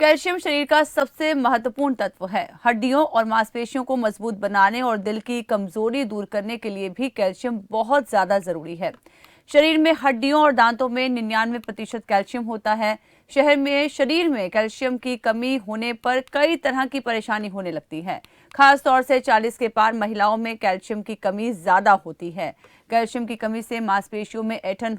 Calcium शरीर का सबसे महत्वपूर्ण तत्व है। हड्डियों और मांसपेशियों को मजबूत बनाने और दिल की कमजोरी दूर करने के लिए भी कैल्शियम बहुत ज्यादा जरूरी है। शरीर में हड्डियों और दांतों में 99% कैल्शियम होता है। शरीर में कैल्शियम की कमी होने पर कई तरह की परेशानी होने लगती है। खास तौर से 40 के पार महिलाओं में कैल्शियम की कमी ज्यादा होती है। कैल्शियम की कमी से मांसपेशियों में ऐंठन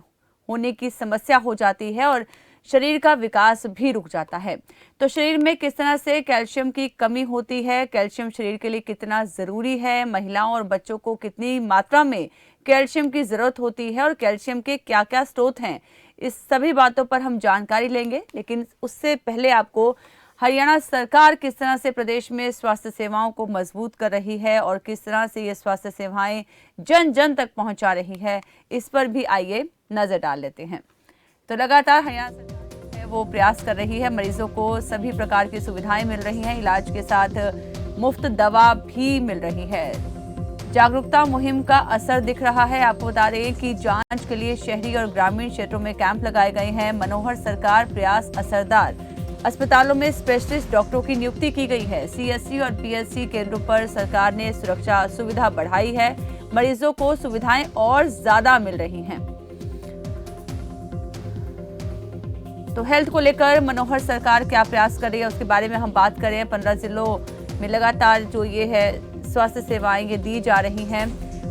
होने की समस्या हो जाती है और शरीर का विकास भी रुक जाता है। तो शरीर में किस तरह से कैल्शियम की कमी होती है, कैल्शियम शरीर के लिए कितना जरूरी है, महिलाओं और बच्चों को कितनी मात्रा में कैल्शियम की जरूरत होती है और कैल्शियम के क्या क्या स्रोत हैं, इस सभी बातों पर हम जानकारी लेंगे। लेकिन उससे पहले आपको हरियाणा सरकार किस तरह से प्रदेश में स्वास्थ्य सेवाओं को मजबूत कर रही है और किस तरह से ये स्वास्थ्य सेवाएं जन जन तक पहुंचा रही है, इस पर भी आइए नजर डाल लेते हैं। तो लगातार हरियाणा सरकार है वो प्रयास कर रही है, मरीजों को सभी प्रकार की सुविधाएं मिल रही हैं, इलाज के साथ मुफ्त दवा भी मिल रही है। जागरूकता मुहिम का असर दिख रहा है। आपको बता दें कि जांच के लिए शहरी और ग्रामीण क्षेत्रों में कैंप लगाए गए हैं। मनोहर सरकार प्रयास असरदार, अस्पतालों में स्पेशलिस्ट डॉक्टरों की नियुक्ति की गई है। सीएससी और पीएचसी केंद्रों पर सरकार ने सुरक्षा सुविधा बढ़ाई है। मरीजों को सुविधाएं और ज्यादा मिल रही हैं। तो हेल्थ को लेकर मनोहर सरकार क्या प्रयास कर रही है उसके बारे में हम बात करें। 15 जिलों में लगातार जो ये है स्वास्थ्य सेवाएं ये दी जा रही हैं।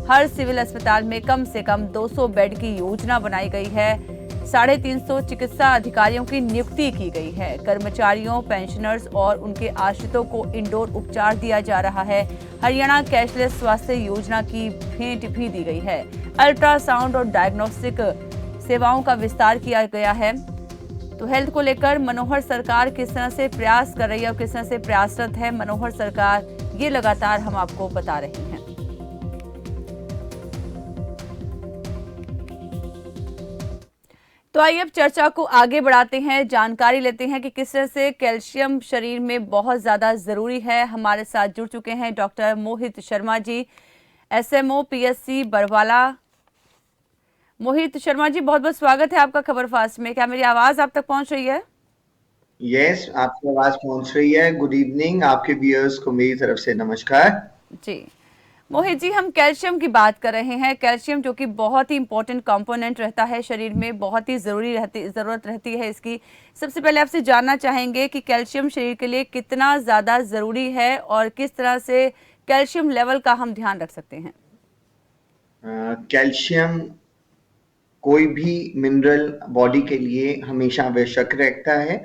हर सिविल अस्पताल में कम से कम 200 बेड की योजना बनाई गई है। 350 चिकित्सा अधिकारियों की नियुक्ति की गई है। कर्मचारियों, पेंशनर्स और उनके आश्रितों को इंडोर उपचार दिया जा रहा है। हरियाणा कैशलेस स्वास्थ्य योजना की भेंट भी दी गई है। अल्ट्रासाउंड और डायग्नोस्टिक सेवाओं का विस्तार किया गया है। तो हेल्थ को लेकर मनोहर सरकार किस तरह से प्रयास कर रही है और किस तरह से प्रयासरत है मनोहर सरकार, ये लगातार हम आपको बता रहे हैं। तो आइए अब चर्चा को आगे बढ़ाते हैं, जानकारी लेते हैं कि किस तरह से कैल्शियम शरीर में बहुत ज्यादा जरूरी है। हमारे साथ जुड़ चुके हैं doctor Mohit Sharma ji, SMO PHC Barwala. Mohit Sharma ji, बहुत बहुत स्वागत है आपका खबर फास्ट में। क्या मेरी आवाज आप तक पहुंच रही है? यस, आपकी आवाज पहुंच रही है। गुड इवनिंग, आपके व्यूअर्स को मेरी तरफ से नमस्कार। जी मोहित जी, हम कैल्शियम की बात कर रहे हैं। कैल्शियम जो कि बहुत ही इंपॉर्टेंट कंपोनेंट रहता है शरीर में, बहुत ही जरूरत रहती है इसकी। सबसे पहले आपसे जानना चाहेंगे कि कैल्शियम शरीर के लिए कितना ज्यादा जरूरी है और किस तरह से कैल्शियम लेवल का हम ध्यान रख सकते हैं। कैल्शियम कोई भी मिनरल बॉडी के लिए हमेशा आवश्यक रहता है।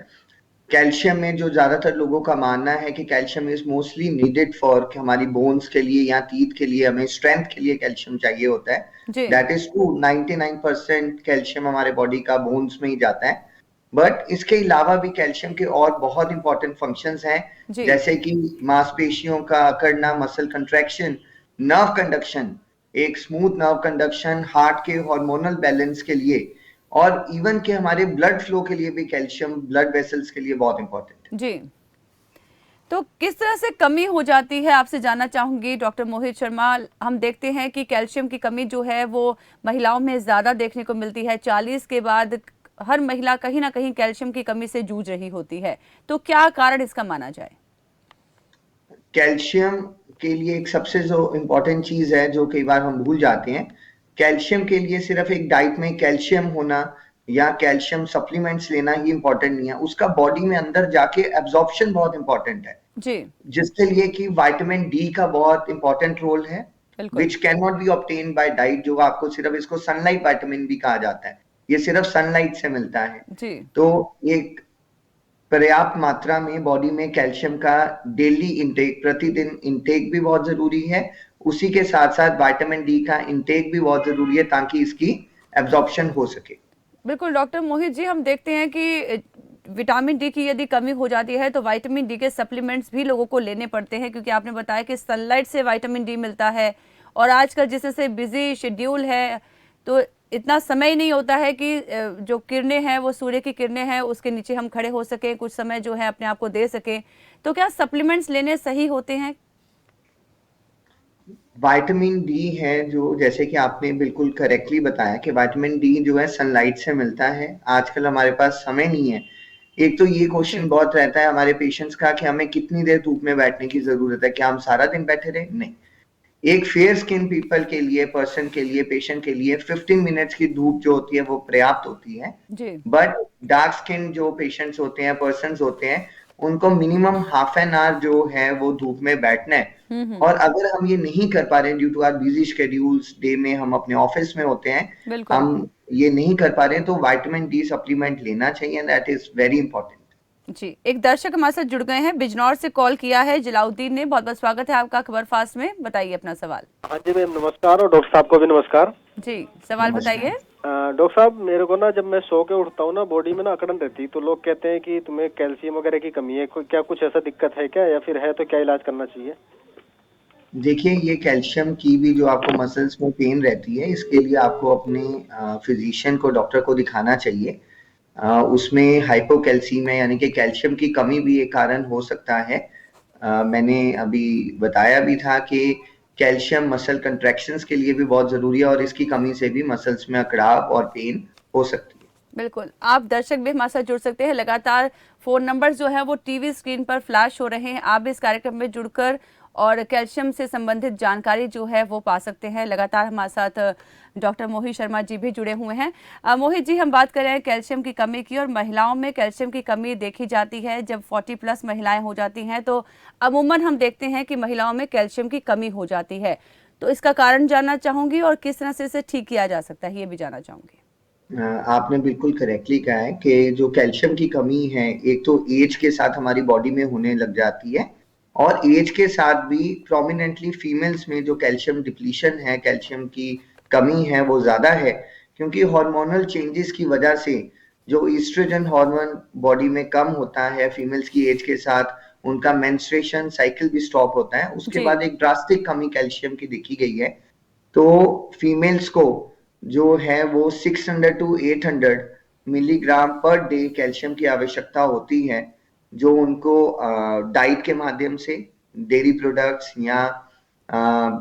कैल्शियम में जो ज्यादातर लोगों का मानना है कि calcium is mostly needed for हमारी बोन्स के लिए या टीथ के लिए, हमें स्ट्रेंथ के लिए कैल्शियम चाहिए होता है। जी दैट इज ट्रू। 99% कैल्शियम हमारे बॉडी का बोन्स में ही जाता है। बट इसके अलावा भी कैल्शियम के और बहुत इंपॉर्टेंट फंक्शंस हैं, जी जैसे कि मांसपेशियों का अकड़ना, मसल कंट्रैक्शन, नर्व कंडक्शन, एक स्मूथ नर्व कंडक्शन, हार्ट के हार्मोनल बैलेंस के लिए, और इवन के हमारे ब्लड फ्लो के लिए भी कैल्शियम ब्लड वेसल्स के लिए बहुत इंपॉर्टेंट है। जी तो किस तरह से कमी हो जाती है, आपसे जानना चाहूंगी डॉक्टर मोहित शर्मा। हम देखते हैं कि कैल्शियम की कमी जो है वो महिलाओं में ज्यादा देखने को मिलती है। 40 के बाद हर महिला कहीं ना कहीं कैल्शियम की कमी से जूझ रही होती है। तो क्या कारण इसका माना जाए? कैल्शियम के लिए एक सबसे जो इम्पोर्टेंट चीज है जो कई बार हम भूल जाते हैं, कैल्शियम के लिए सिर्फ एक डाइट में कैल्शियम होना या कैल्शियम सप्लीमेंट्स लेना ही इंपॉर्टेंट नहीं है, उसका बॉडी में अंदर जाके एब्जॉर्प्शन बहुत इंपॉर्टेंट है। जी जिसके लिए कि विटामिन डी का बहुत इंपॉर्टेंट रोल है, बिल्कुल। Which can not be obtain bye diet. जो आपको सिर्फ, इसको सनलाइट विटामिन भी कहा जाता है, ये सिर्फ सनलाइट से मिलता है। जी तो एक पर्याप्त मात्रा में बॉडी में कैल्शियम का डेली इंटेक, प्रतिदिन इंटेक भी बहुत जरूरी है। उसी के साथ साथ विटामिन डी का इंटेक भी बहुत जरूरी है ताकि इसकी एब्जॉर्प्शन हो सके। बिल्कुल डॉक्टर मोहित जी, हम देखते हैं कि विटामिन डी की यदि कमी हो जाती है तो विटामिन डी के सप्लीमेंट्स भी लोगों को लेने पड़ते हैं, क्योंकि आपने बताया कि सनलाइट से विटामिन डी मिलता है। और आजकल जिस से बिजी शेड्यूल है तो इतना समय ही नहीं होता है कि जो किरणें हैं वो सूर्य की किरणें हैं उसके नीचे हम खड़े हो सकें, कुछ समय जो है अपने आप को दे सकें। तो क्या सप्लीमेंट्स लेने सही होते हैं? विटामिन डी है जो, जैसे कि आपने बिल्कुल करेक्टली बताया कि विटामिन डी जो है सनलाइट से मिलता है। आजकल हमारे पास समय नहीं है एक तो ये जी क्वेश्चन बहुत रहता है हमारे पेशेंट्स का कि हमें कितनी देर धूप में बैठने की जरूरत है, क्या हम सारा दिन बैठे रहे? नहीं। एक फेयर स्किन पीपल के लिए, पर्सन के लिए, पेशेंट के लिए 15 मिनट्स की धूप जो होती है वो पर्याप्त होती है। जी। बट डार्क स्किन जो पेशेंट्स होते हैं, पर्सन्स होते हैं, उनको मिनिमम हाफ एन आवर जो है वो धूप में बैठना है। हम्म। और अगर हम ये नहीं कर पा रहे हैं due to our busy schedules, day में हम अपने ऑफिस में होते हैं, बिल्कुल। हम ये नहीं कर पा रहे हैं, तो विटामिन डी सप्लीमेंट लेना चाहिए, दैट इज वेरी इंपॉर्टेंट। जी, एक दर्शक हमारे साथ जुड़ गए हैं, बिजनौर से कॉल किया है जलाउद्दीन ने। बहुत बहुत स्वागत है आपका खबर फास्ट में, बताइए अपना सवाल। हाँ जी मैम, नमस्कार। और डॉक्टर साहब को भी नमस्कार। जी, सवाल नमस्कार। बताइए। डॉक्टर साहब, मेरे को ना जब मैं सो के उठता हूँ ना, बॉडी में ना अकड़न रहती, तो लोग कहते हैं कि तुम्हें कैल्शियम वगैरह की कमी है। क्या कुछ ऐसा दिक्कत है क्या, या फिर है तो क्या इलाज करना चाहिए? देखिए, ये कैल्शियम की भी जो आपको मसल्स में पेन रहती है, इसके लिए आपको अपने फिजिशियन को, डॉक्टर को दिखाना चाहिए। उसमें हाइपोकैल्सीमिया यानी कि कैल्शियम की कमी भी एक कारण हो सकता है। मैंने अभी बताया भी था कि कैल्शियम मसल कंट्रैक्शंस के लिए भी बहुत ज़रूरी है, और इसकी कमी से भी मसल्स में अकड़ाव और पेन हो सकती है। बिल्कुल, आप दर्शक भी हमारे साथ जुड़ सकते हैं। लगातार फोन नंबर जो है वो टीवी स्क्रीन पर फ्लैश हो रहे हैं। आप भी इस कार्यक्रम में जुड़कर और कैल्शियम से संबंधित जानकारी जो है वो पा सकते हैं। लगातार हमारे साथ डॉक्टर मोहित शर्मा जी भी जुड़े हुए हैं। मोहित जी, हम बात कर रहे हैं कैल्शियम की कमी की, और महिलाओं में कैल्शियम की कमी देखी जाती है जब 40+ महिलाएं हो जाती हैं, तो अमूमन हम देखते हैं कि महिलाओं में कैल्शियम की कमी हो जाती है। तो इसका कारण जानना चाहूंगी और किस तरह से इसे ठीक किया जा सकता है, ये भी जानना चाहूंगी। आपने बिल्कुल करेक्टली कहा है कि जो कैल्शियम की कमी है, एक तो एज के साथ हमारी बॉडी में होने लग जाती है, और एज के साथ भी प्रोमिनेंटली फीमेल्स में जो कैल्शियम डिप्लीशन है, कैल्शियम की कमी है, वो ज़्यादा है, क्योंकि हार्मोनल चेंजेस की वजह से जो ईस्ट्रोजन हार्मोन बॉडी में कम होता है फीमेल्स की एज के साथ, उनका मेंस्ट्रुएशन साइकिल भी स्टॉप होता है, उसके जी। बाद एक ड्रास्टिक कमी कैल्शियम की देखी गई है। तो फीमेल्स को जो है वो 600 to 800 milligram per day calcium की आवश्यकता होती है, जो उनको डाइट के माध्यम से, डेयरी प्रोडक्ट्स या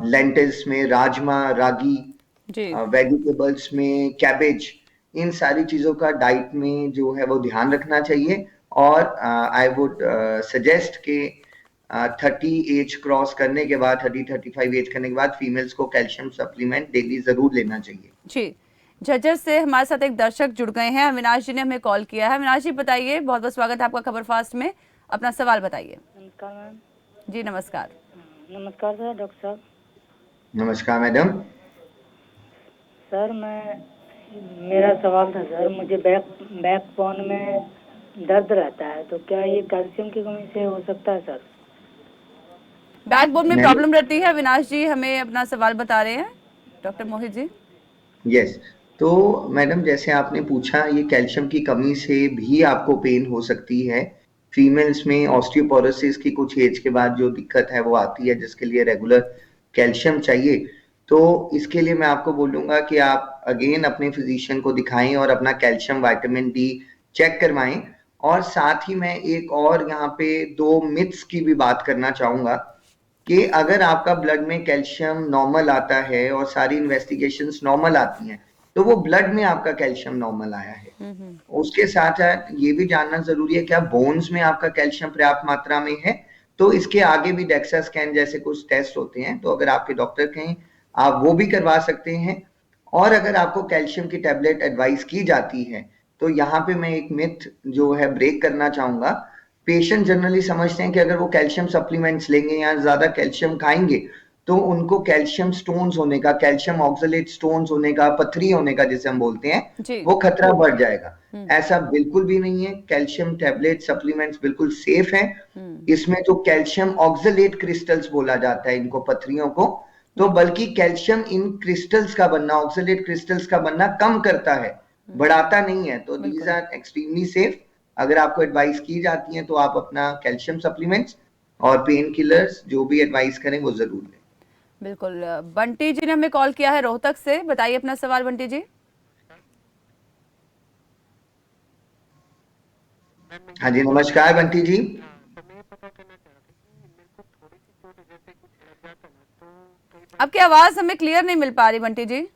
लेंटिल्स में, राजमा, रागी, जी। वेजिटेबल्स में, कैबेज, इन सारी चीज़ों का डाइट में जो है वो ध्यान रखना चाहिए। और आई वुड सजेस्ट कि 30 एज क्रॉस करने के बाद, 30-35 एज करने के बाद फीमेल्स को कैल्शियम सप्लीमेंट डेली जरूर लेना चाहिए। जी, झज्जर से हमारे साथ एक दर्शक जुड़ गए हैं। अविनाश जी ने हमें कॉल किया है। अविनाश जी, बताइए, बहुत बहुत स्वागत है आपका खबर फास्ट में, अपना सवाल बताइए। नमस्कार मैम। जी नमस्कार। नमस्कार सर, डॉक्टर साहब। नमस्कार मैडम। सर, मेरा सवाल था सर, मुझे बैक बोन में दर्द रहता है, तो क्या ये कैल्शियम की कमी से हो सकता है सर? बैकबोन में मैडम, प्रॉब्लम रहती है, अविनाश जी हमें अपना सवाल बता रहे हैं डॉक्टर मोहित जी। यस। तो मैडम, जैसे आपने पूछा, ये कैल्शियम की कमी से भी आपको पेन हो सकती है। फीमेल्स में ऑस्टियोपोरोसिस की कुछ एज के बाद जो दिक्कत है वो आती है, जिसके लिए रेगुलर कैल्शियम चाहिए। तो इसके लिए मैं आपको बोलूंगा कि आप अगेन अपने फिजिशियन को दिखाएं और अपना कैल्शियम, विटामिन डी चेक करवाएं। और साथ ही मैं एक और यहाँ पे दो मिथ्स की भी बात करना चाहूंगा कि अगर आपका ब्लड में कैल्शियम नॉर्मल आता है और सारी इन्वेस्टिगेशंस नॉर्मल आती हैं, तो वो ब्लड में आपका कैल्शियम नॉर्मल आया है। उसके साथ साथ ये भी जानना जरूरी है क्या बोन्स में आपका कैल्शियम पर्याप्त मात्रा में है। तो इसके आगे भी डेक्सा स्कैन जैसे कुछ टेस्ट होते हैं, तो अगर आपके डॉक्टर कहें, आप वो भी करवा सकते हैं। और अगर आपको कैल्शियम की टैबलेट एडवाइस की जाती है, तो यहाँ पे मैं एक मिथ जो है ब्रेक करना चाहूंगा। पेशेंट जनरली समझते हैं कि अगर वो कैल्शियम सप्लीमेंट्स लेंगे या ज्यादा कैल्शियम खाएंगे, तो उनको कैल्शियम स्टोन्स होने का, कैल्शियम ऑक्सलेट स्टोन्स होने का, पथरी होने का जिसे हम बोलते हैं, जी। वो खतरा बढ़ जाएगा। ऐसा बिल्कुल भी नहीं है। कैल्शियम टैबलेट सप्लीमेंट्स बिल्कुल सेफ है। इसमें जो कैल्शियम ऑक्सलेट क्रिस्टल्स बोला जाता है इनको, पथरियों को, तो बल्कि कैल्शियम इन क्रिस्टल्स का बनना, ऑक्सलेट क्रिस्टल्स का बनना कम करता है, बढ़ाता नहीं है। तो दीज बिल्कुल। Are extremely safe. अगर आपको एडवाइस की जाती है तो आप अपना कैल्शियम सप्लीमेंट्स और पेन किलर्स जो भी एडवाइस करें वो जरूर लें। बिल्कुल। बंटी जी ने हमें कॉल किया है रोहतक से, बताइए अपना सवाल बंटी जी। हाँ जी, नमस्कार बंटी जी। आपकी आवाज हमें क्लियर नहीं मिल पा रही बंटी जी।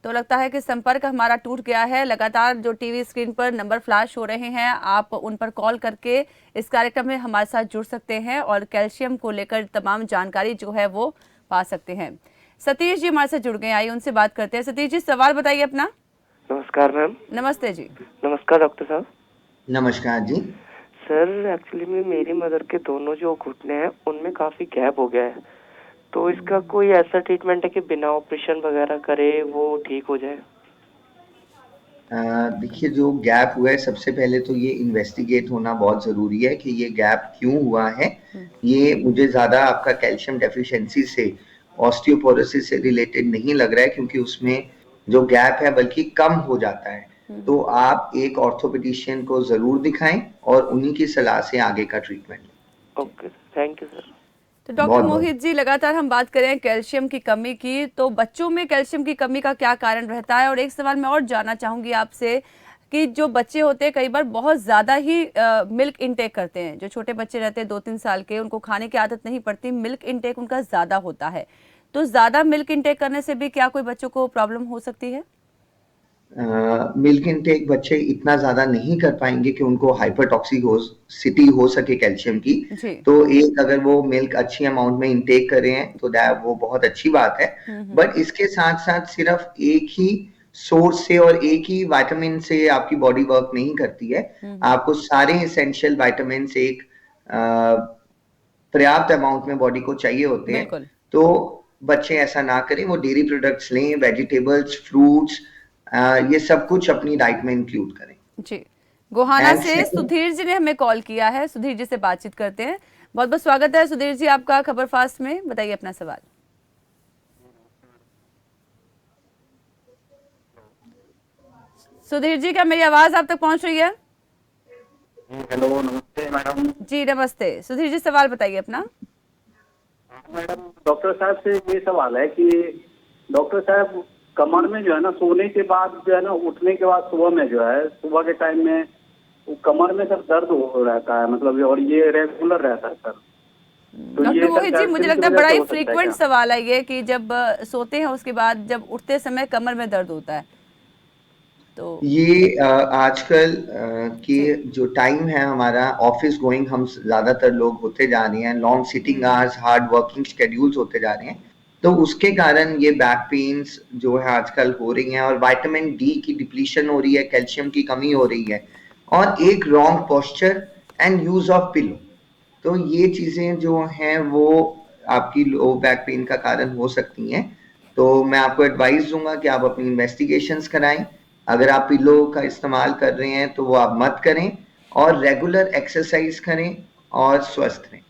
तो लगता है कि संपर्क हमारा टूट गया है। लगातार जो टीवी स्क्रीन पर नंबर फ्लैश हो रहे हैं, आप उन पर कॉल करके इस कार्यक्रम में हमारे साथ जुड़ सकते हैं और कैल्शियम को लेकर तमाम जानकारी जो है वो पा सकते हैं। सतीश जी हमारे साथ जुड़ गए, आइए उनसे बात करते हैं। सतीश जी, सवाल बताइए अपना। नमस्कार मैम। नमस्ते जी। नमस्कार डॉक्टर साहब। नमस्कार जी। सर एक्चुअली में मेरी मदर के दोनों जो घुटने हैं उनमें काफी गैप हो गया है, तो इसका कोई ऐसा ट्रीटमेंट है कि बिना ऑपरेशन वगैरह करे वो ठीक हो जाए? देखिए, जो गैप हुआ है, सबसे पहले तो ये इन्वेस्टिगेट होना बहुत ज़रूरी है कि ये गैप क्यों हुआ है। ये मुझे ज़्यादा आपका कैल्शियम डेफिशिएंसी से, ऑस्टियोपोरोसिस से रिलेटेड नहीं लग रहा है, क्योंकि उसमें जो गैप है बल्कि कम हो जाता है। तो आप एक ऑर्थोपेडिशियन को ज़रूर दिखाएं और उन्हीं की सलाह से आगे का ट्रीटमेंट लें। Okay, thank you sir. तो डॉक्टर मोहित जी, लगातार हम बात करें कैल्शियम की कमी की, तो बच्चों में कैल्शियम की कमी का क्या कारण रहता है? और एक सवाल मैं और जानना चाहूंगी आपसे कि जो बच्चे होते हैं कई बार बहुत ज़्यादा ही मिल्क इनटेक करते हैं। जो छोटे बच्चे रहते हैं 2-3 साल के, उनको खाने की आदत नहीं पड़ती, मिल्क इनटेक उनका ज़्यादा होता है। तो ज़्यादा मिल्क इनटेक करने से भी क्या कोई बच्चों को प्रॉब्लम हो सकती है? मिल्क इनटेक बच्चे इतना ज्यादा नहीं कर पाएंगे कि उनको हाइपरटॉक्सिसिटी हो सके कैल्शियम की। तो एक, अगर वो मिल्क अच्छी अमाउंट में इनटेक कर रहे हैं तो वो बहुत अच्छी बात है। बट इसके साथ साथ सिर्फ एक ही सोर्स से और एक ही विटामिन से आपकी बॉडी वर्क नहीं करती है। आपको सारे एसेंशियल विटामिन एक पर्याप्त अमाउंट में बॉडी को चाहिए होते हैं। तो बच्चे ऐसा ना करें, वो डेयरी प्रोडक्ट्स लें, वेजिटेबल्स, फ्रूट्स, ये सब कुछ अपनी डाइट में इंक्लूड करें। जी, गोहाना से सुधीर जी ने हमें कॉल किया है। सुधीर जी से बातचीत करते हैं। बहुत बहुत स्वागत है सुधीर जी आपका खबर फास्ट में, बताइए अपना सवाल। सुधीर जी, क्या मेरी आवाज आप तक पहुंच रही है? हेलो, नमस्ते मैडम। जी नमस्ते। सुधीर जी, सवाल बताइए अपना। मैडम, डॉक्टर साहब से ये सवाल है कि डॉक्टर साहब, कमर में जो है ना, सोने के बाद जो है ना, उठने के बाद सुबह में जो है, सुबह के टाइम में कमर में सर दर्द हो रहता है, मतलब, और ये रेगुलर रहता है सर। तो डॉक्टर मोहित जी, मुझे लगता है बड़ा ही फ्रीक्वेंट सवाल है ये कि जब सोते हैं उसके बाद जब उठते समय कमर में दर्द होता है। तो ये आजकल के जो टाइम है हमारा, ऑफिस गोइंग हम ज्यादातर लोग होते जा रहे हैं, long sitting hours, hard working schedules होते जा रहे हैं, तो उसके कारण ये बैक पेन्स जो है आजकल हो रही हैं, और विटामिन डी की डिप्लीशन हो रही है, कैल्शियम की कमी हो रही है, और एक wrong posture and use of pillow. तो ये चीजें जो हैं वो आपकी लो बैक पेन का कारण हो सकती हैं। तो मैं आपको एडवाइस दूंगा कि आप अपनी इन्वेस्टिगेशंस कराएं। अगर आप पिलो का इस्तेमाल कर रहे हैं तो वो आप मत करें, और रेगुलर एक्सरसाइज करें और स्वस्थ रहें।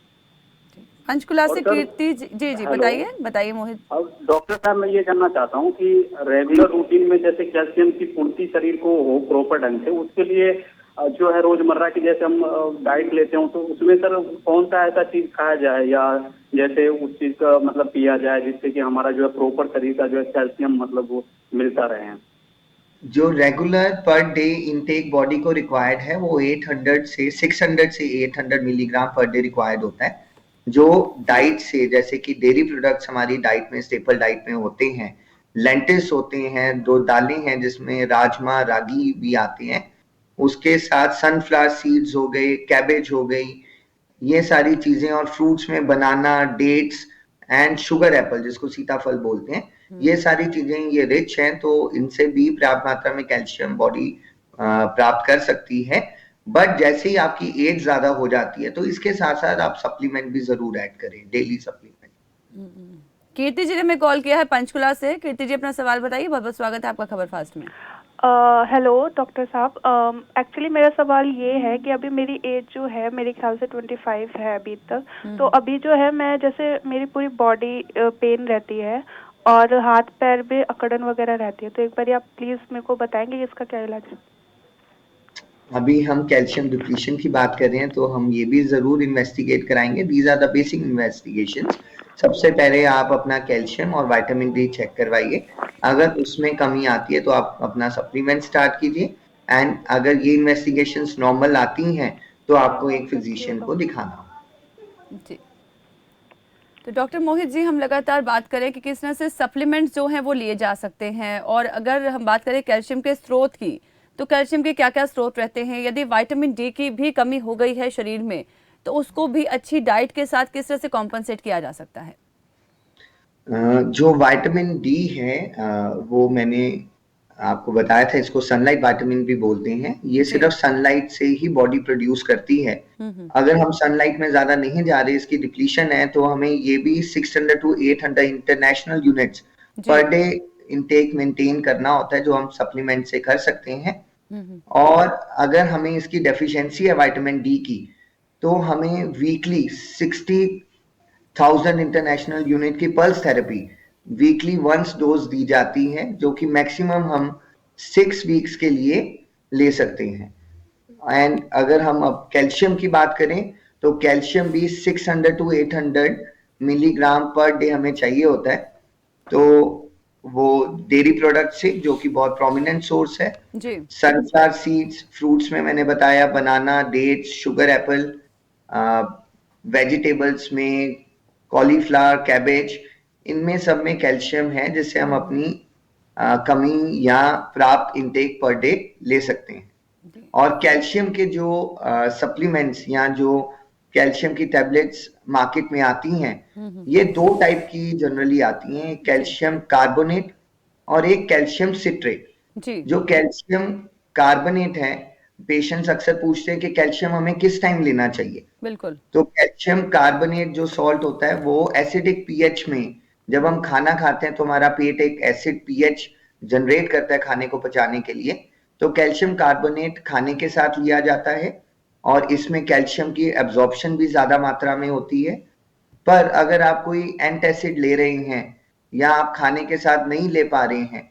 पंचकुला से कीर्ति जी बताइए मोहित। अब डॉक्टर साहब, मैं ये जानना चाहता हूँ कि रेगुलर रूटीन में जैसे कैल्शियम की पूर्ति शरीर को हो प्रॉपर ढंग से, उसके लिए जो है रोजमर्रा की जैसे हम डाइट लेते हो, तो उसमें सर कौन सा ऐसा चीज खाया जाए या जैसे उस चीज का मतलब पिया जाए जिससे कि हमारा जो है प्रॉपर शरीर का जो है कैल्शियम मतलब वो मिलता रहे? जो regular per day intake body को रिक्वायर्ड है वो 600 से 800 मिलीग्राम पर डे रिक्वायर्ड होता है। जो डाइट से, जैसे कि डेयरी प्रोडक्ट्स हमारी डाइट में, स्टेपल डाइट में होते हैं, लेंटिल्स होते हैं, 2 दालें हैं जिसमें राजमा, रागी भी आते हैं, उसके साथ सनफ्लावर सीड्स हो गए, कैबेज हो गई, ये सारी चीजें, और फ्रूट्स में बनाना, डेट्स एंड शुगर एप्पल जिसको सीताफल बोलते हैं, ये सारी चीजें ये रिच हैं, तो इनसे भी पर्याप्त मात्रा में कैल्शियम बॉडी प्राप्त कर सकती है। बट जैसे ही आपकी एज ज्यादा हो जाती है तो इसके साथ साथ आप सप्लीमेंट भी जरूर ऐड करें, डेली सप्लीमेंट। कीर्ति जी ने हमें कॉल किया है पंचकुला से। कीर्ति जी, अपना सवाल बताइए। बहुत बहुत स्वागत है आपका खबर फास्ट में। हेलो डॉक्टर साहब, एक्चुअली मेरा सवाल ये है कि अभी मेरी एज जो है मेरे ख्याल से 25 है अभी तक। तो अभी जो है मैं, जैसे मेरी पूरी बॉडी पेन रहती है और हाथ पैर में अकड़न वगैरह रहती है, तो एक बार आप प्लीज मेरे को बताएंगे इसका क्या इलाज है? अभी हम कैल्शियम डिप्लीशन की बात कर रहे हैं तो हम ये भी जरूर इन्वेस्टिगेट कराएंगे। These are the basic investigations. सबसे पहले आप अपना कैल्शियम और विटामिन डी चेक करवाइए। अगर उसमें कमी आती है तो आप अपना सप्लीमेंट स्टार्ट कीजिए, एंड अगर ये इन्वेस्टिगेशंस नॉर्मल आती हैं तो आपको एक फिजिशियन को दिखाना होगा। जी, तो डॉक्टर मोहित जी, हम लगातार बात करें कि किस तरह से सप्लीमेंट्स जो हैं वो लिए जा सकते हैं, और अगर हम बात करें कैल्शियम के स्रोत की, तो कैल्शियम के क्या क्या स्रोत रहते हैं? यदि विटामिन डी की भी कमी हो गई है शरीर में, तो उसको भी अच्छी डाइट के साथ किस तरह से कॉम्पनसेट किया जा सकता है? जो विटामिन डी है, वो मैंने आपको बताया था, इसको सनलाइट विटामिन भी बोलते हैं। ये सिर्फ सनलाइट से ही बॉडी प्रोड्यूस करती है। अगर हम सनलाइट में ज्यादा नहीं जा रहे, इसकी डिप्लीशन है, तो हमें ये भी 600 to 800 international units per day intake maintain करना होता है, जो हम सप्लीमेंट से कर सकते हैं। और अगर हमें इसकी डेफिशिएंसी है विटामिन डी की, तो हमें वीकली 60,000 इंटरनेशनल यूनिट की pulse therapy weekly once dose दी जाती है, जो कि मैक्सिमम हम 6 वीक्स के लिए ले सकते हैं। एंड अगर हम अब कैल्शियम की बात करें, तो कैल्शियम भी 600 to 800 मिलीग्राम पर डे हमें चाहिए होता है। तो वो डेयरी प्रोडक्ट से, जो कि बहुत प्रोमिनेंट सोर्स है, सनफ्लावर सीड्स, फ्रूट्स में मैंने बताया बनाना, डेट्स, शुगर एप्पल, वेजिटेबल्स में कॉलीफ्लावर, कैबेज, इनमें सब में कैल्शियम है, जिससे हम अपनी कमी या प्राप्त इनटेक पर डे ले सकते हैं। और कैल्शियम के जो सप्लीमेंट्स या जो कैल्शियम की टैबलेट्स मार्केट में आती हैं, ये 2 टाइप की जनरली आती हैं, कैल्शियम कार्बोनेट और एक कैल्शियम सिट्रेट। जो कैल्शियम कार्बोनेट है, पेशेंट्स अक्सर पूछते हैं कि कैल्शियम हमें किस टाइम लेना चाहिए। बिल्कुल। तो कैल्शियम कार्बोनेट जो सॉल्ट होता है, वो एसिडिक पीएच में, जब हम खाना खाते हैं तो हमारा पेट एक एसिड पीएच जनरेट करता है खाने को पचाने के लिए। तो कैल्शियम कार्बोनेट खाने के साथ लिया जाता है, और इसमें कैल्शियम की एब्जॉर्प्शन भी ज्यादा मात्रा में होती है। पर अगर आप कोई एंटासिड ले रहे हैं या आप खाने के साथ नहीं ले पा रहे हैं,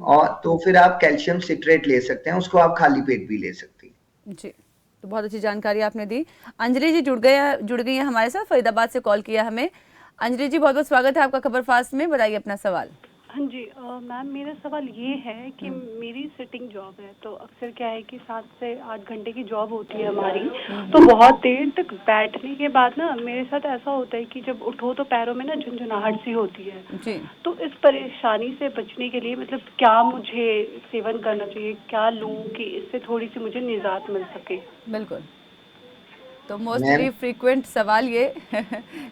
और तो फिर आप कैल्शियम सिट्रेट ले सकते हैं, उसको आप खाली पेट भी ले सकते हैं। जी, तो बहुत अच्छी जानकारी आपने दी। अंजलि जी जुड़ गई है हमारे साथ, फरीदाबाद से कॉल किया हमें। अंजलि जी, बहुत बहुत स्वागत है आपका खबर फास्ट में, बताइए अपना सवाल। हाँ जी मैम, मेरा सवाल ये है कि मेरी सिटिंग जॉब है, तो अक्सर क्या है कि 7 से 8 घंटे की जॉब होती है हमारी, तो बहुत देर तक बैठने के बाद ना मेरे साथ ऐसा होता है कि जब उठो तो पैरों में ना झुनझुनाहट सी होती है जी। तो इस परेशानी से बचने के लिए मतलब क्या मुझे सेवन करना चाहिए, क्या लूँ कि इससे थोड़ी सी मुझे निजात मिल सके? बिल्कुल, तो मोस्टली फ्रीक्वेंट सवाल ये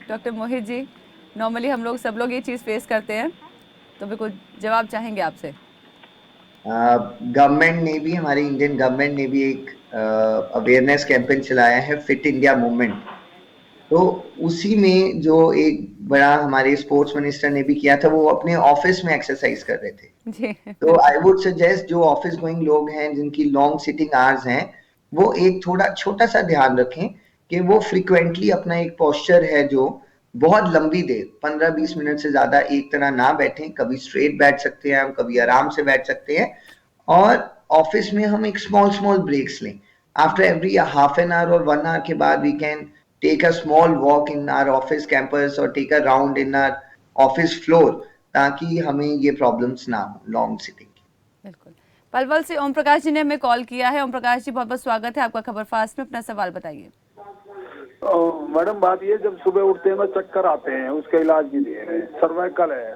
डॉक्टर मोहित जी, नॉर्मली हम लोग सब लोग ये चीज़ फेस करते हैं, तो बिल्कुल जवाब चाहेंगे आपसे। गवर्नमेंट ने भी, हमारी इंडियन गवर्नमेंट ने भी एक अवेयरनेस कैंपेन चलाया है, फिट इंडिया मूवमेंट। तो उसी में जो एक बड़ा हमारे स्पोर्ट्स मिनिस्टर ने भी किया था, वो अपने ऑफिस में एक्सरसाइज कर रहे थे। तो आई वुड सजेस्ट, जो ऑफिस गोइंग लोग हैं, जिनकी लॉन्ग सिटिंग आवर्स हैं, वो एक थोड़ा छोटा सा ध्यान रखें कि वो फ्रिक्वेंटली अपना एक पोस्चर है जो बहुत लंबी देर 15-20 मिनट से ज्यादा एक तरह ना बैठें। कभी स्ट्रेट बैठ सकते हैं हम, कभी आराम से बैठ सकते हैं, और ऑफिस में हम एक स्मॉल ब्रेक्स लें। After every half an hour और 1 आवर के बाद we can take a small walk in our office campus और take a round in our office floor, ताकि हमें ये प्रॉब्लम्स ना हो लॉन्ग सिटिंग की। बिल्कुल। पलवल से ओम प्रकाश जी ने हमें कॉल किया है। ओम प्रकाश जी, बहुत बहुत स्वागत है आपका खबर फास्ट में, अपना सवाल बताइए। मैडम, बात ये, जब सुबह उठते हैं ना चक्कर आते हैं, उसके इलाज के लिए सर्वाइकल है,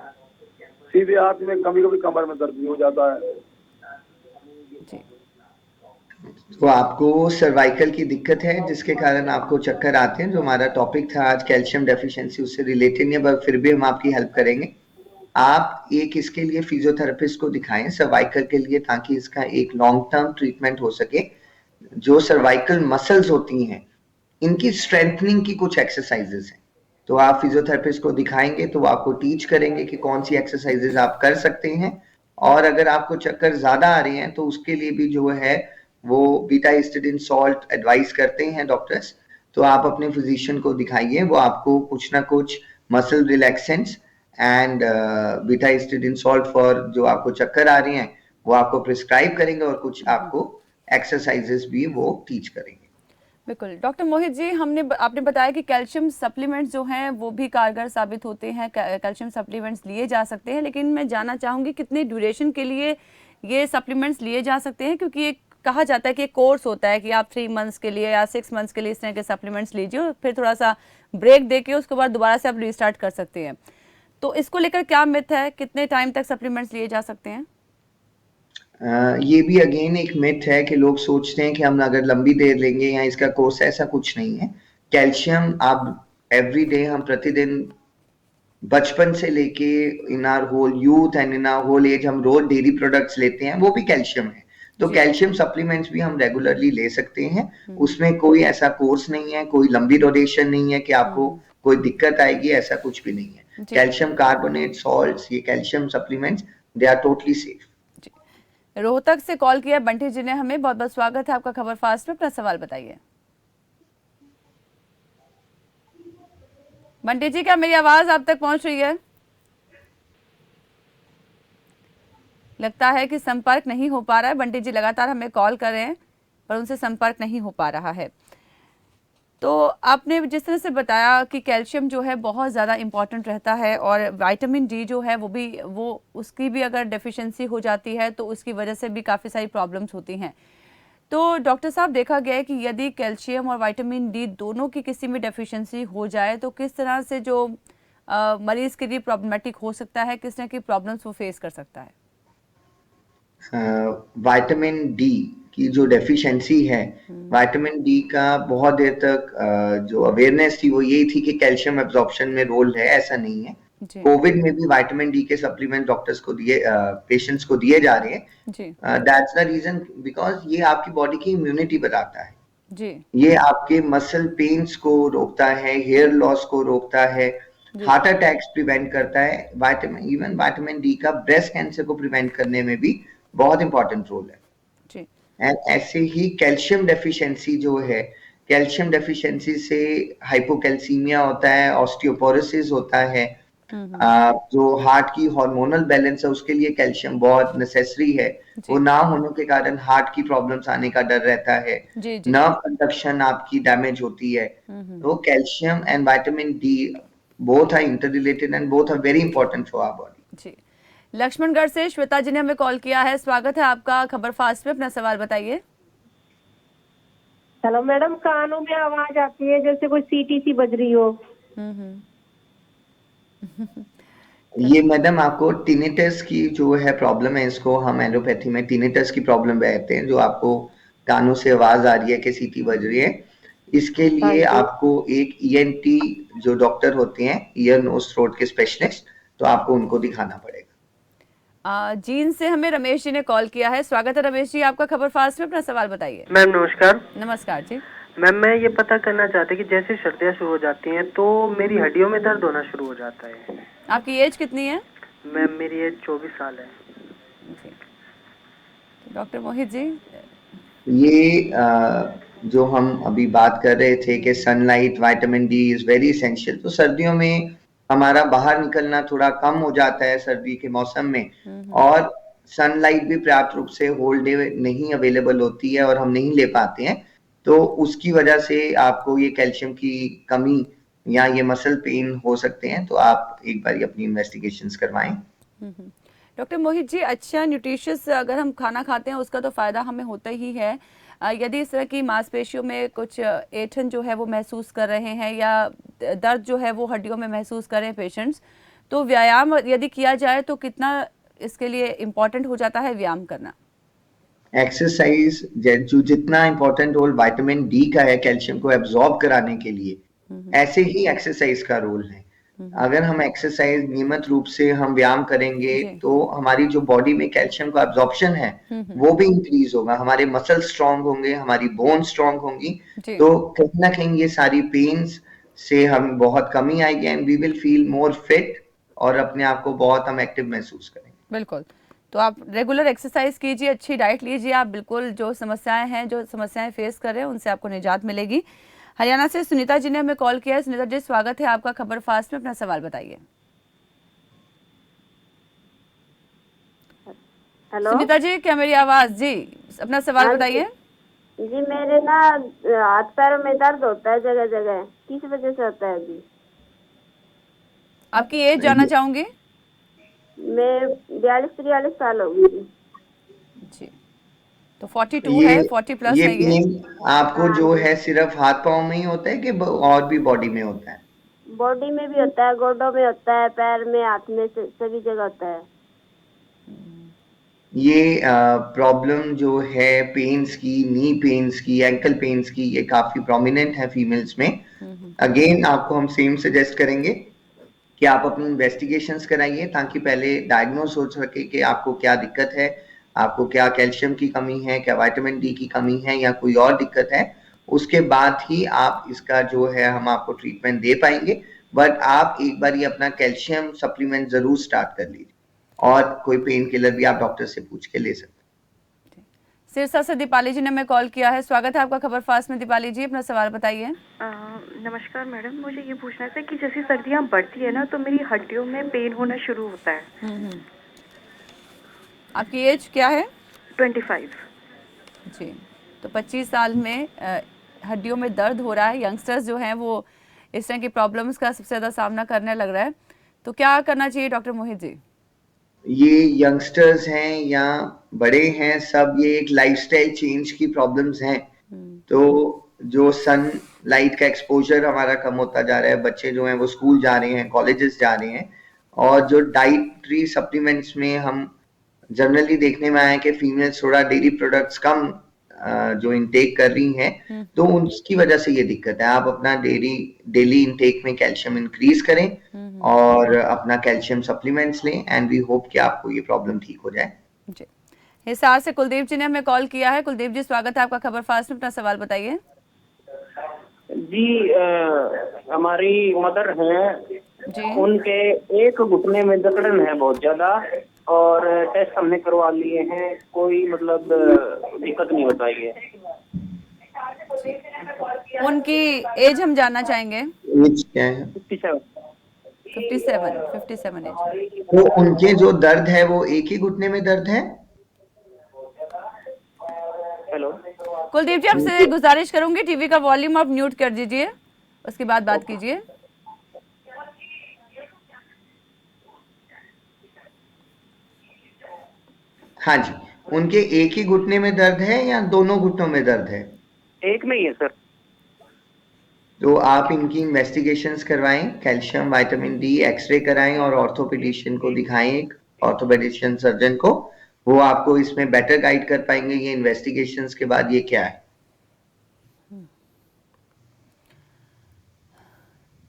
सीधे हाथ में, कभी कभी कमर में दर्द भी हो जाता है। तो आपको सर्वाइकल की दिक्कत है, जिसके कारण आपको चक्कर आते हैं। जो हमारा टॉपिक था आज कैल्शियम डेफिशिएंसी, उससे रिलेटेड नहीं है, पर फिर भी हम आपकी हेल्प करेंगे। आप एक इसके लिए फिजियोथेरेपिस्ट को दिखाएं सर्वाइकल के लिए, ताकि इसका एक लॉन्ग टर्म ट्रीटमेंट हो सके। जो सर्वाइकल मसल्स होती हैं, इनकी स्ट्रेंथनिंग की कुछ एक्सरसाइजेस हैं, तो आप फिजियोथेरेपिस्ट को दिखाएंगे तो वो आपको टीच करेंगे कि कौन सी एक्सरसाइजेस आप कर सकते हैं। और अगर आपको चक्कर ज्यादा आ रहे हैं, तो उसके लिए भी जो है वो बीटा हिस्टिडाइन सॉल्ट एडवाइस करते हैं डॉक्टर्स। तो आप अपने फिजिशियन को दिखाइए, वो आपको कुछ ना कुछ muscle relaxants and beta histidine salt for जो आपको चक्कर आ रहे हैं वो आपको प्रिस्क्राइब करेंगे, और कुछ आपको एक्सरसाइजेस भी वो टीच करेंगे। बिल्कुल। डॉक्टर मोहित जी, आपने बताया कि कैल्शियम सप्लीमेंट्स जो हैं वो भी कारगर साबित होते हैं, कैल्शियम सप्लीमेंट्स लिए जा सकते हैं, लेकिन मैं जानना चाहूँगी कितने ड्यूरेशन के लिए ये सप्लीमेंट्स लिए जा सकते हैं, क्योंकि एक कहा जाता है कि एक कोर्स होता है कि आप 3 मंथ्स के लिए या 6 मंथ्स के लिए इस तरह के सप्लीमेंट्स लीजिए और फिर थोड़ा सा ब्रेक देके उसके बाद दोबारा से आप रिस्टार्ट कर सकते हैं। तो इसको लेकर क्या मिथ है, कितने टाइम तक सप्लीमेंट्स लिए जा सकते हैं? ये भी अगेन एक मिथ है कि लोग सोचते हैं कि हम अगर लंबी देर लेंगे या इसका कोर्स, ऐसा कुछ नहीं है। कैल्शियम आप एवरीडे, हम प्रतिदिन बचपन से लेके in our whole youth and in our whole age हम रोज डेयरी प्रोडक्ट्स लेते हैं, वो भी कैल्शियम है। तो कैल्शियम सप्लीमेंट्स भी हम रेगुलरली ले सकते हैं, उसमें कोई ऐसा कोर्स नहीं है, कोई लंबी ड्यूरेशन नहीं है कि आपको कोई दिक्कत आएगी, ऐसा कुछ भी नहीं है। कैल्शियम कार्बोनेट, सॉल्ट्स, ये calcium supplements, they are totally safe. Rohtak से कॉल किया बंटी जी ने हमें, बहुत बहुत स्वागत है आपका खबर फास्ट में, अपना सवाल बताइए। बंटी जी, क्या मेरी आवाज आप तक पहुंच रही है? लगता है कि संपर्क नहीं हो पा रहा है। बंटी जी लगातार हमें कॉल कर रहे हैं पर उनसे संपर्क नहीं हो पा रहा है। तो आपने जिस तरह से बताया कि कैल्शियम जो है बहुत ज़्यादा इम्पॉर्टेंट रहता है और विटामिन डी जो है वो उसकी भी अगर डेफिशिएंसी हो जाती है तो उसकी वजह से भी काफ़ी सारी प्रॉब्लम्स होती हैं। तो डॉक्टर साहब, देखा गया है कि यदि कैल्शियम और विटामिन डी दोनों की किसी में डेफिशिएंसी हो जाए तो किस तरह से जो मरीज के लिए प्रॉब्लमेटिक हो सकता है, किस तरह की प्रॉब्लम्स वो फेस कर सकता है? विटामिन डी की जो डेफिशिएंसी है, विटामिन डी का बहुत देर तक जो अवेयरनेस थी वो यही थी कि कैल्शियम एब्जॉर्प्शन में रोल है, ऐसा नहीं है। कोविड में भी विटामिन डी के सप्लीमेंट डॉक्टर्स को दिए, पेशेंट्स को दिए जा रहे हैं। दैट्स द रीजन, बिकॉज ये आपकी बॉडी की इम्यूनिटी बढ़ाता है जी। ये आपके मसल पेन्स को रोकता है, हेयर लॉस को रोकता है, हार्ट अटैक्स प्रिवेंट करता है। इवन विटामिन डी का ब्रेस्ट कैंसर को प्रिवेंट करने में भी बहुत इंपॉर्टेंट रोल है जी। एंड ऐसे ही कैल्शियम डेफिशिएंसी जो है, कैल्शियम डेफिशिएंसी से हाइपोकैल्सीमिया होता है, ऑस्टियोपोरोसिस होता है, जो हार्ट की हार्मोनल बैलेंस है उसके लिए कैल्शियम बहुत नेसेसरी है। वो ना होने के कारण हार्ट की प्रॉब्लम्स आने का डर रहता है, नर्व कंडक्शन आपकी डैमेज होती है। तो calcium and vitamin D both are interrelated and both are very important for our body ji. Lakshmangarh से श्वेता जी ने हमें कॉल किया है, स्वागत है आपका खबर फास्ट में, अपना सवाल बताइए। हेलो मैडम, कानों में आवाज आती है जैसे कोई सीटी सी बज रही हो। ये मैडम आपको टिनिटस की जो है प्रॉब्लम है, इसको हम एलोपैथी में टिनिटस की प्रॉब्लम कहते हैं, जो आपको कानों से आवाज आ रही है कि सीटी बज रही है। इसके लिए आपको एक ईएनटी जो डॉक्टर होते हैं, ईयर नोज थ्रोट के स्पेशलिस्ट, तो आपको उनको दिखाना पड़ेगा। जीन से हमें रमेश जी ने कॉल किया है, स्वागत है रमेश जी आपका खबर फास्ट में, अपना सवाल बताइए। मैम नमस्कार। नमस्कार जी। मैम मैं ये पता करना चाहती कि जैसे सर्दियाँ शुरू हो जाती हैं तो मेरी हड्डियों में दर्द होना शुरू हो जाता है। आपकी एज कितनी है? मैम मेरी एज 24 साल है जी। डॉक्टर मोहित जी, ये जो हम अभी बात कर रहे थे कि sunlight, vitamin D is very essential, तो सर्दियों में हमारा बाहर निकलना थोड़ा कम हो जाता है सर्दी के मौसम में, और सनलाइट भी पर्याप्त रूप से होल डे नहीं अवेलेबल होती है और हम नहीं ले पाते हैं, तो उसकी वजह से आपको ये कैल्शियम की कमी या ये मसल पेन हो सकते हैं। तो आप एक बार अपनी इन्वेस्टिगेशंस करवाएं। डॉक्टर मोहित जी, अच्छा न्यूट्रिशियस अगर हम खाना खाते हैं उसका तो फायदा हमें होता ही है। यदि इस तरह की मांसपेशियों में कुछ ऐंठन जो है वो महसूस कर रहे हैं या दर्द जो है वो हड्डियों में महसूस कर रहे हैं पेशेंट्स, तो व्यायाम यदि किया जाए तो कितना इसके लिए इम्पोर्टेंट हो जाता है व्यायाम करना? एक्सरसाइज जो जितना इम्पोर्टेंट रोल विटामिन डी का है कैल्शियम को एब्जॉर्ब कराने के लिए, ऐसे ही एक्सरसाइज का रोल है। अगर हम एक्सरसाइज नियमित रूप से हम व्यायाम करेंगे तो हमारी जो बॉडी में कैल्शियम का एब्जॉर्प्शन है वो भी इंक्रीज होगा, हमारे मसल स्ट्रांग होंगे, हमारी बोन स्ट्रांग होंगी, तो कहीं ना कहीं ये सारी पेन्स से हम बहुत कमी आएगी and we will feel more fit और अपने आप को बहुत हम एक्टिव महसूस करेंगे। बिल्कुल, तो आप रेगुलर एक्सरसाइज कीजिए, अच्छी डाइट लीजिए, आप बिल्कुल जो समस्याएं फेस कर रहे हैं उनसे आपको निजात मिलेगी। हरियाणा से सुनीता जी ने हमें कॉल किया है, सुनीता जी स्वागत है आपका खबर फास्ट में, अपना सवाल बताइए। हेलो सुनीता जी, क्या मेरी आवाज जी, अपना सवाल बताइए। जी मेरे ना हाथ पैरों में दर्द होता है जगह जगह, किस वजह से होता है जी? आपकी एज जानना चाहूंगी। मैं 42-43 साल हो गई जी। तो 42 है, 40 प्लस ये है ये? पेन आपको जो है सिर्फ हाथ पाँव में ही होता है कि और भी बॉडी में होता है? बॉडी में भी होता है, गोडों में होता है, पैर में, हाथ में, सभी जगह होता है। ये प्रॉब्लम जो है पेन्स की, नी पेन्स की, एंकल पेन्स की, ये काफी प्रोमिनेंट है फीमेल्स में। अगेन आपको हम सेम सजेस्ट करेंगे कि आप अपनी इन्वेस्टिगेशंस कराइए ताकि पहले डायग्नोस हो सके कि आपको क्या दिक्कत है, आपको क्या कैल्शियम की कमी है, क्या विटामिन डी की कमी है या कोई और दिक्कत है। उसके बाद ही आप इसका जो है हम आपको ट्रीटमेंट दे पाएंगे। बट आप एक बार ये अपना कैल्शियम सप्लीमेंट जरूर स्टार्ट कर लीजिए और कोई पेन किलर भी आप डॉक्टर से पूछ के ले सकते हैं। सिरसा से दीपाली जी ने हमें कॉल किया है। स्वागत है आपका खबर फास्ट में। दीपाली जी, अपना सवाल बताइए। नमस्कार मैडम, मुझे ये पूछना था कि जैसे सर्दियाँ बढ़ती है ना तो मेरी हड्डियों में पेन होना शुरू होता है। आपकी एज क्या है? 25 जी, तो 25 साल में हड्डियों में दर्द हो रहा है। यंगस्टर्स जो हैं वो इस तरह की प्रॉब्लम्स का सबसे ज़्यादा सामना करने लग रहा है, तो क्या करना चाहिए डॉक्टर मोहित जी? ये यंगस्टर्स हैं या बड़े हैं, सब ये एक लाइफस्टाइल चेंज की प्रॉब्लम्स हैं। तो जो सन लाइट का एक्सपोजर हमारा कम होता जा रहा है, बच्चे जो हैं वो स्कूल जा रहे हैं, कॉलेजेस जा रहे हैं, और जो डाइटरी सप्लीमेंट्स में हम जनरली देखने में आया है कि फीमेल्स थोड़ा डेयरी प्रोडक्ट्स कम जो इनटेक कर रही हैं, तो उसकी वजह से ये दिक्कत है। आप अपना डेली इनटेक में कैल्शियम इंक्रीज करें और अपना कैल्शियम सप्लीमेंट्स लें एंड वी होप कि आपको ये प्रॉब्लम ठीक हो जाए। जी, हिसार से कुलदीप जी ने हमें कॉल किया है। कुलदीप जी, स्वागत है आपका खबर फास्ट में। अपना सवाल बताइए। जी, हमारी मदर हैं, उनके एक घुटने में जकड़न है बहुत ज्यादा, और टेस्ट हमने करवा लिए हैं, कोई मतलब दिक्कत नहीं बताई है। उनकी एज हम जानना चाहेंगे। एज क्या है? 57 एज। तो उनके जो दर्द है वो एक ही घुटने में दर्द है? हेलो कुलदीप जी, आपसे गुजारिश करूंगी टीवी का वॉल्यूम आप म्यूट कर दीजिए, उसके बाद बात कीजिए। हाँ जी, उनके एक ही घुटने में दर्द है या दोनों घुटनों में दर्द है? एक में ही है सर। तो आप इनकी इन्वेस्टिगेशंस करवाएं, कैल्शियम, विटामिन डी, एक्सरे कराएं और ऑर्थोपेडिशियन को दिखाएं, ऑर्थोपेडिशियन सर्जन को। वो आपको इसमें बेटर गाइड कर पाएंगे ये इन्वेस्टिगेशंस के बाद ये क्या है।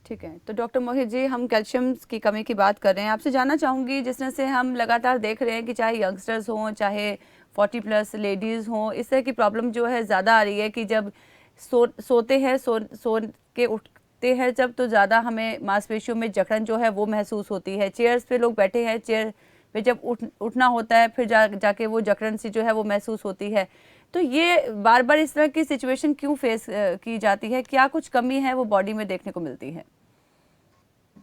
ठीक है, तो डॉक्टर मोहित जी, हम कैल्शियम की कमी की बात कर रहे हैं। आपसे जानना चाहूँगी, जिस तरह से हम लगातार देख रहे हैं कि चाहे यंगस्टर्स हों, चाहे 40 प्लस लेडीज़ हों, इस तरह की प्रॉब्लम जो है ज़्यादा आ रही है कि जब सोते हैं, सो के उठते हैं जब, तो ज़्यादा हमें मांसपेशियों में जकड़न जो है वो महसूस होती है। चेयर्स पे लोग बैठे हैं, चेयर पे जब उठना होता है फिर जाके वो जकड़न सी जो है वो महसूस होती है। तो ये बार बार इस तरह की सिचुएशन क्यों फेस की जाती है? क्या कुछ कमी है वो बॉडी में देखने को मिलती है?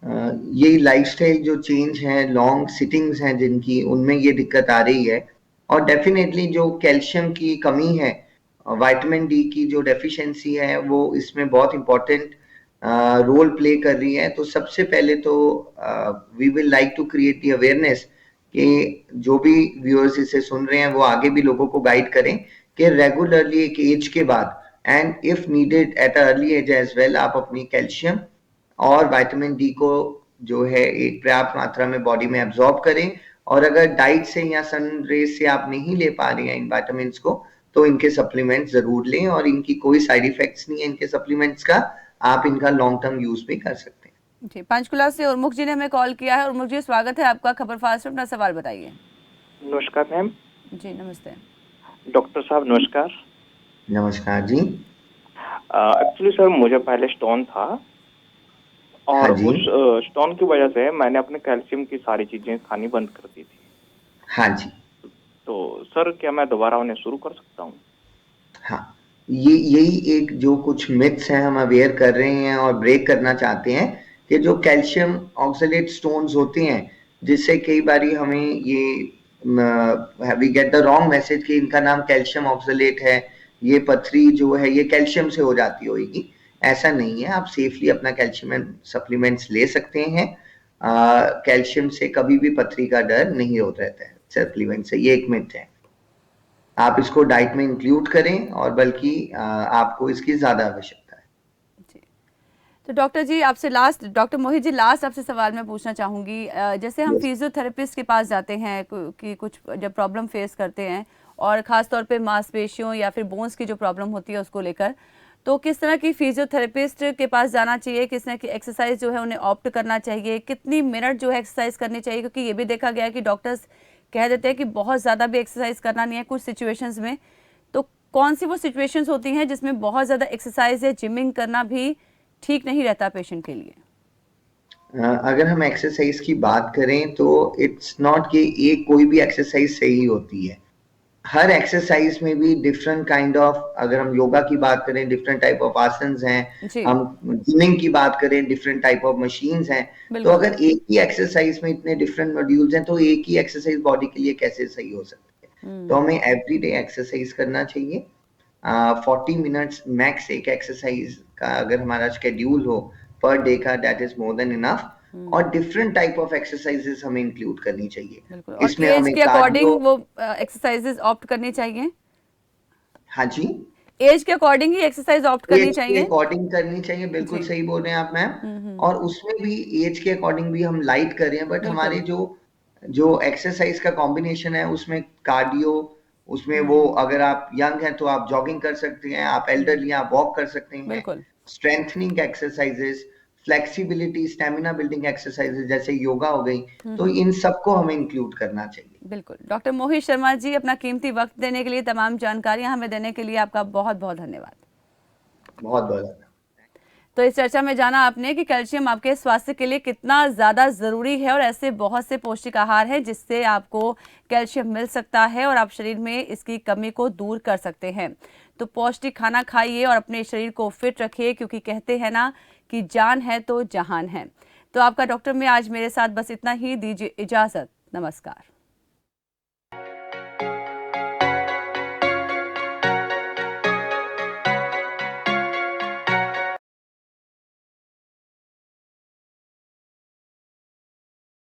ये लाइफस्टाइल जो चेंज है, लॉन्ग सिटिंग्स हैं जिनकी, उनमें ये दिक्कत आ रही है। और डेफिनेटली जो कैल्शियम की कमी है, विटामिन डी की जो डेफिशिएंसी है, वो इसमें बहुत इंपॉर्टेंट रोल प्ले कर रही है। तो सबसे पहले तो we will like to create the awareness कि जो भी व्यूअर्स इसे सुन रहे हैं वो आगे भी लोगों को गाइड करें कि रेगुलरली एक एज के बाद and if needed at early age as well आप अपनी कैल्शियम और विटामिन डी को जो है एक पर्याप्त मात्रा में बॉडी में एब्जॉर्ब करें। और अगर डाइट से या सन रेज से आप नहीं ले पा रहे हैं इन विटामिन्स को, तो इनके सप्लीमेंट जरूर लें, और इनकी कोई साइड इफेक्ट्स नहीं है इनके सप्लीमेंट्स का, आप इनका लॉन्ग टर्म यूज भी कर सकते हैं। जी, पंचकुला से उर्मुख जी ने हमें कॉल किया है। उर्मुख जी, स्वागत है आपका खबर फास्ट में। अपना सवाल बताइए। नमस्कार मैम। जी नमस्ते। डॉक्टर साहब नमस्कार। नमस्कार जी। एक्चुअली सर, मुझे पहले स्टोन था और उस स्टोन की वजह से मैंने अपने कैल्शियम की सारी चीजें खानी बंद कर दी थी। हाँ जी। तो सर, क्या मैं दोबारा उन्हें शुरू कर सकता हूँ? हाँ, यही एक जो कुछ मिथ्स हैं हम अवेयर कर रहे हैं और ब्रेक करना चाहते हैं कि जो कैल्शियम ऑक्सलेट स्टोन्स होते हैं, जिससे कई बारी हमें ये we get the wrong message कि इनका नाम कैल्शियम ऑक्सलेट है, ये पथरी जो है ये कैल्शियम से हो जाती होगी। ऐसा नहीं है, आप सेफली अपना कैल्शियम सप्लीमेंट्स ले सकते हैं। कैल्शियम से कभी भी पथरी का डर नहीं होता रहता है सप्लीमेंट से, ये एक मिथ है। आप इसको डाइट में इंक्लूड करें और बल्कि आपको इसकी ज्यादा आवश्यकता है। तो डॉक्टर जी आपसे डॉक्टर मोहित जी लास्ट आपसे सवाल मैं पूछना चाहूँगी, जैसे हम फिजियोथेरेपिस्ट के पास जाते हैं कि कुछ जब प्रॉब्लम फेस करते हैं और ख़ास तौर पे मांसपेशियों या फिर बोन्स की जो प्रॉब्लम होती है उसको लेकर, तो किस तरह की फिजियोथेरेपिस्ट के पास जाना चाहिए, किस तरह की एक्सरसाइज जो है उन्हें ऑप्ट करना चाहिए, कितनी मिनट जो है एक्सरसाइज करनी चाहिए? क्योंकि ये भी देखा गया है कि डॉक्टर्स कह देते हैं कि बहुत ज़्यादा भी एक्सरसाइज करना नहीं है कुछ सिचुएशंस में, तो कौन सी वो सिचुएशंस होती हैं जिसमें बहुत ज़्यादा एक्सरसाइज या जिमिंग करना भी ठीक नहीं रहता पेशेंट के लिए? अगर हम एक्सरसाइज की बात करें तो इट्स नॉट कि एक कोई भी एक्सरसाइज सही होती है। हर एक्सरसाइज में भी डिफरेंट काइंड ऑफ, अगर हम योगा की बात करें डिफरेंट टाइप ऑफ आसन्स हैं, हम जिमिंग की बात करें डिफरेंट टाइप ऑफ मशीन्स हैं, तो अगर एक ही एक्सरसाइज में इतने डिफरेंट मॉड्यूल्स हैं तो एक ही एक्सरसाइज बॉडी के लिए कैसे सही हो सकती है? तो हमें एवरीडे एक्सरसाइज करना चाहिए। 40 मिनट्स मैक्स एक एक्सरसाइज का अगर हमारा शेड्यूल हो पर डे का, that is more than enough. और डिफरेंट टाइप ऑफ एक्सरसाइजेस हमें इंक्लूड करनी चाहिए। इसमें हमें के अकॉर्डिंग वो एक्सरसाइजेस ऑप्ट करनी चाहिए। हाँ जी, एज के अकॉर्डिंग ही एक्सरसाइज ऑप्ट करनी चाहिए, अकॉर्डिंग करनी चाहिए, बिल्कुल सही बोल रहे हैं आप मैम। और उसमें भी एज के अकॉर्डिंग भी हम लाइट कर रहे हैं, बट हमारे जो एक्सरसाइज का कॉम्बिनेशन है उसमें कार्डियो, उसमें वो अगर आप यंग हैं तो आप जॉगिंग कर सकते हैं, आप एल्डरली आप वॉक कर सकते हैं, strengthening exercises, flexibility, stamina building exercises जैसे योगा हो गई, तो इन सबको हमें इंक्लूड करना चाहिए। बिल्कुल। डॉक्टर मोहित शर्मा जी, अपना कीमती वक्त देने के लिए, तमाम जानकारियां हमें देने के लिए आपका बहुत बहुत धन्यवाद। बहुत बहुत धन्यवाद। तो इस चर्चा में जाना आपने कि कैल्शियम आपके स्वास्थ्य के लिए कितना ज़्यादा ज़रूरी है और ऐसे बहुत से पौष्टिक आहार हैं जिससे आपको कैल्शियम मिल सकता है और आप शरीर में इसकी कमी को दूर कर सकते हैं। तो पौष्टिक खाना खाइए और अपने शरीर को फिट रखिए, क्योंकि कहते हैं ना कि जान है तो जहान है। तो आपका डॉक्टर में आज मेरे साथ बस इतना ही। दीजिए इजाज़त, नमस्कार।